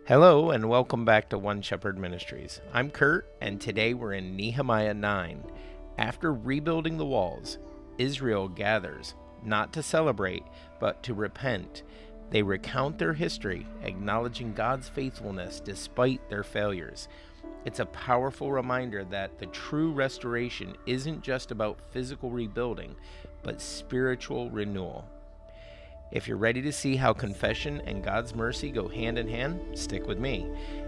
Hello and welcome back to One Shepherd Ministries. I'm Kurt, and today we're in Nehemiah 9. After rebuilding the walls, Israel gathers, not to celebrate, but to repent. They recount their history, acknowledging God's faithfulness despite their failures. It's a powerful reminder that the true restoration isn't just about physical rebuilding, but spiritual renewal. If you're ready to see how confession and God's mercy go hand in hand, stick with me.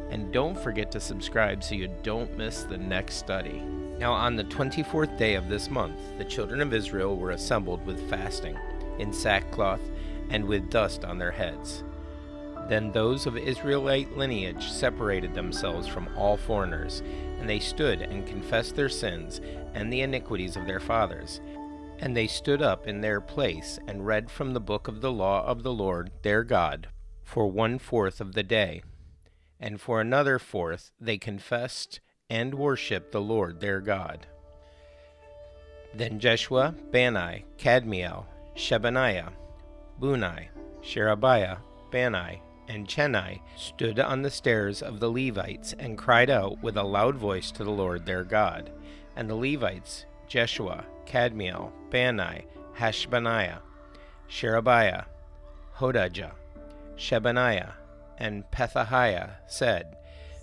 And don't forget to subscribe so you don't miss the next study. Now, on the 24th day of this month, the children of Israel were assembled with fasting, in sackcloth, and with dust on their heads. Then those of Israelite lineage separated themselves from all foreigners, and they stood and confessed their sins and the iniquities of their fathers. And they stood up in their place and read from the book of the law of the Lord their God for 1/4 of the day. And for another fourth they confessed and worshipped the Lord their God. Then Jeshua, Bani, Kadmiel, Shebaniah, Bunai, Sherebiah, Bani, and Cheni stood on the stairs of the Levites and cried out with a loud voice to the Lord their God. And the Levites, Jeshua, Kadmiel, Bani, Hashbaniah, Sherebiah, Hodijah, Shebaniah, and Pethahiah said,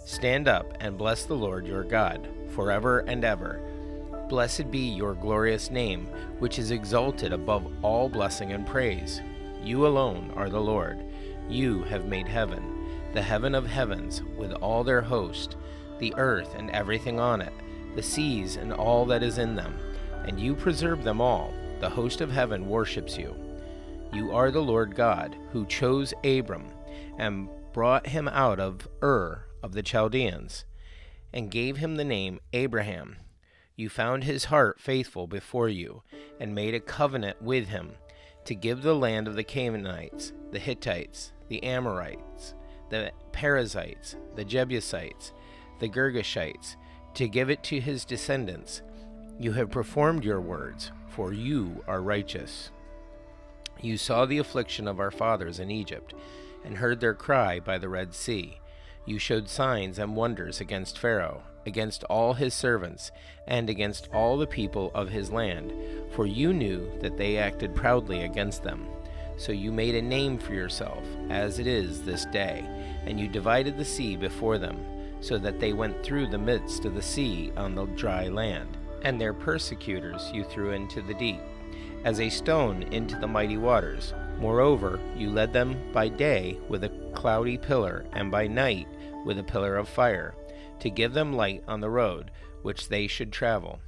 "Stand up and bless the Lord your God, forever and ever. Blessed be your glorious name, which is exalted above all blessing and praise. You alone are the Lord. You have made heaven, the heaven of heavens, with all their host, the earth and everything on it, the seas and all that is in them. And you preserve them all. The host of heaven worships you. You are the Lord God, who chose Abram, and brought him out of Ur of the Chaldeans, and gave him the name Abraham. You found his heart faithful before you, and made a covenant with him, to give the land of the Canaanites, the Hittites, the Amorites, the Perizzites, the Jebusites, the Girgashites, to give it to his descendants. You have performed your words, for you are righteous. You saw the affliction of our fathers in Egypt, and heard their cry by the Red Sea. You showed signs and wonders against Pharaoh, against all his servants, and against all the people of his land, for you knew that they acted proudly against them. So you made a name for yourself, as it is this day, and you divided the sea before them, so that they went through the midst of the sea on the dry land. And their persecutors you threw into the deep, as a stone into the mighty waters. Moreover, you led them by day with a cloudy pillar, and by night with a pillar of fire, to give them light on the road which they should travel.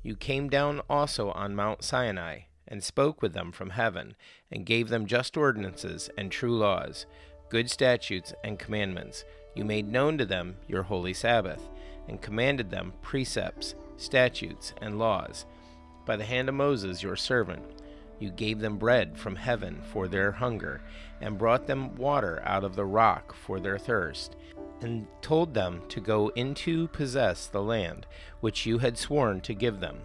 You came down also on Mount Sinai, and spoke with them from heaven, and gave them just ordinances and true laws, good statutes and commandments. You made known to them your holy Sabbath, and commanded them precepts, statutes, and laws. By the hand of Moses your servant, you gave them bread from heaven for their hunger, and brought them water out of the rock for their thirst, and told them to go into possess the land which you had sworn to give them.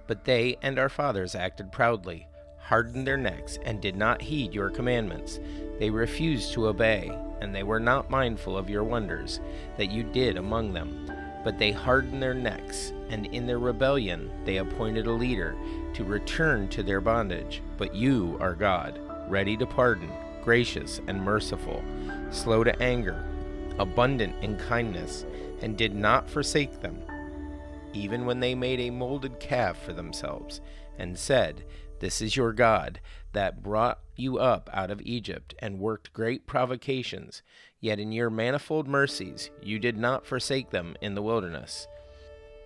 But they and our fathers acted proudly, hardened their necks, and did not heed your commandments. They refused to obey, and they were not mindful of your wonders that you did among them. But they hardened their necks, and in their rebellion they appointed a leader to return to their bondage. But you are God, ready to pardon, gracious and merciful, slow to anger, abundant in kindness, and did not forsake them, even when they made a molded calf for themselves, and said, "This is your God, that brought you up out of Egypt, and worked great provocations. Yet in your manifold mercies you did not forsake them in the wilderness."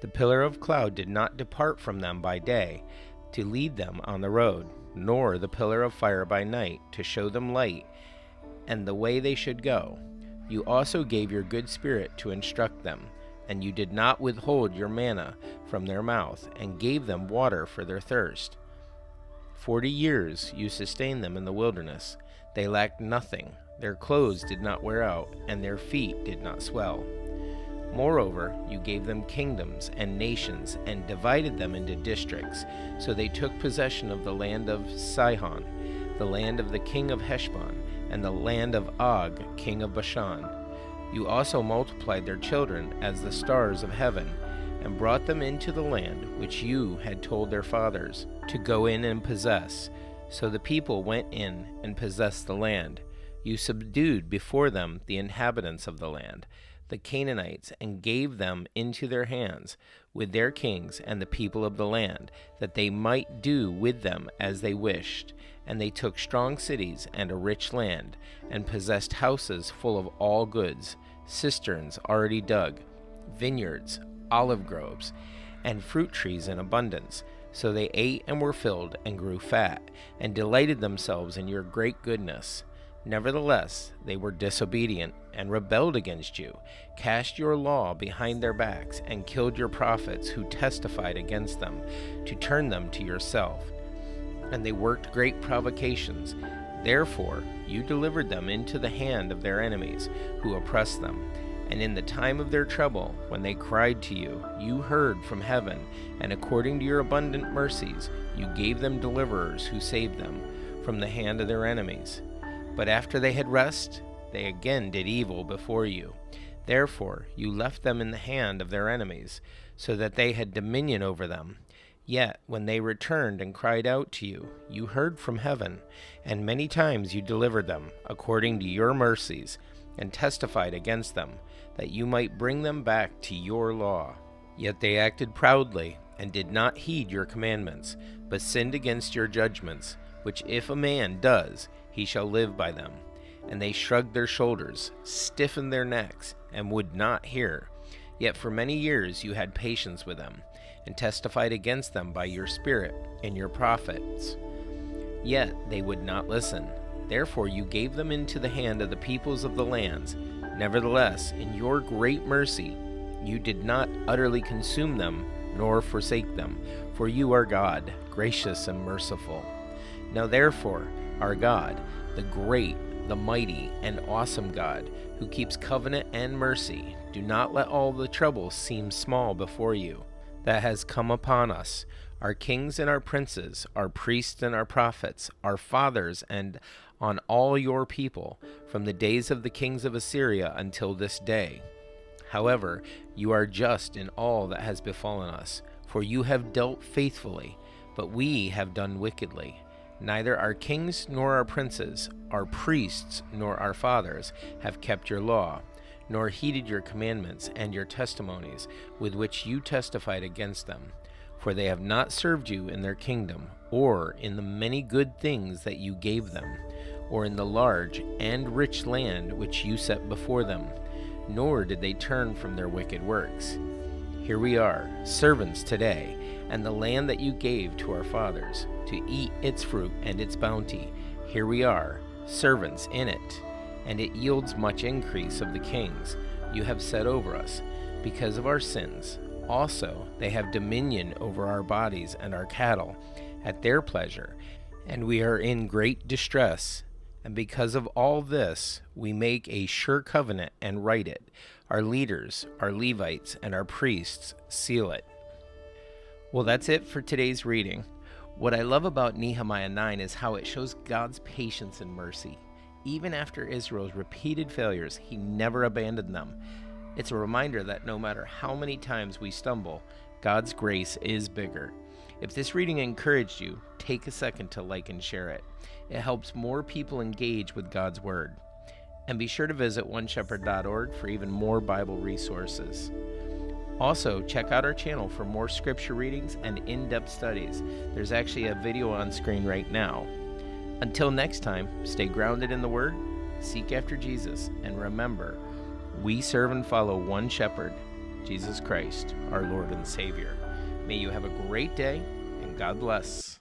The pillar of cloud did not depart from them by day, to lead them on the road, nor the pillar of fire by night, to show them light and the way they should go. You also gave your good spirit to instruct them, and you did not withhold your manna from their mouth, and gave them water for their thirst. 40 years you sustained them in the wilderness. They lacked nothing. Their clothes did not wear out, and their feet did not swell. Moreover, you gave them kingdoms and nations, and divided them into districts. So they took possession of the land of Sihon, the land of the king of Heshbon, and the land of Og, king of Bashan. You also multiplied their children as the stars of heaven, and brought them into the land which you had told their fathers to go in and possess. So the people went in and possessed the land. You subdued before them the inhabitants of the land, the Canaanites, and gave them into their hands, with their kings and the people of the land, that they might do with them as they wished. And they took strong cities and a rich land, and possessed houses full of all goods, cisterns already dug, vineyards, olive groves, and fruit trees in abundance. So they ate and were filled and grew fat, and delighted themselves in your great goodness. Nevertheless, they were disobedient and rebelled against you, cast your law behind their backs, and killed your prophets who testified against them, to turn them to yourself. And they worked great provocations. Therefore you delivered them into the hand of their enemies, who oppressed them. And in the time of their trouble, when they cried to you, you heard from heaven, and according to your abundant mercies, you gave them deliverers who saved them from the hand of their enemies. But after they had rest, they again did evil before you. Therefore you left them in the hand of their enemies, so that they had dominion over them. Yet when they returned and cried out to you, you heard from heaven, and many times you delivered them, according to your mercies, and testified against them, that you might bring them back to your law. Yet they acted proudly, and did not heed your commandments, but sinned against your judgments, which if a man does, he shall live by them. And they shrugged their shoulders, stiffened their necks, and would not hear. Yet for many years you had patience with them, and testified against them by your Spirit and your prophets. Yet they would not listen. Therefore you gave them into the hand of the peoples of the lands. Nevertheless, in your great mercy, you did not utterly consume them, nor forsake them, for you are God, gracious and merciful. Now therefore, our God, the great, the mighty, and awesome God, who keeps covenant and mercy, do not let all the trouble seem small before you that has come upon us, our kings and our princes, our priests and our prophets, our fathers, and on all your people, from the days of the kings of Assyria until this day. However, you are just in all that has befallen us, for you have dealt faithfully, but we have done wickedly. Neither our kings nor our princes, our priests nor our fathers have kept your law, nor heeded your commandments and your testimonies, with which you testified against them. For they have not served you in their kingdom, or in the many good things that you gave them, or in the large and rich land which you set before them, nor did they turn from their wicked works. Here we are, servants today, and the land that you gave to our fathers, to eat its fruit and its bounty. Here we are, servants in it, and it yields much increase of the kings you have set over us, because of our sins. Also they have dominion over our bodies and our cattle, at their pleasure, and we are in great distress. And because of all this, we make a sure covenant and write it. Our leaders, our Levites, and our priests seal it. Well, that's it for today's reading. What I love about Nehemiah 9 is how it shows God's patience and mercy. Even after Israel's repeated failures, he never abandoned them. It's a reminder that no matter how many times we stumble, God's grace is bigger. If this reading encouraged you, take a second to like and share it. It helps more people engage with God's Word. And be sure to visit oneshepherd.org for even more Bible resources. Also, check out our channel for more scripture readings and in-depth studies. There's actually a video on screen right now. Until next time, stay grounded in the Word, seek after Jesus, and remember, we serve and follow one shepherd, Jesus Christ, our Lord and Savior. May you have a great day, and God bless.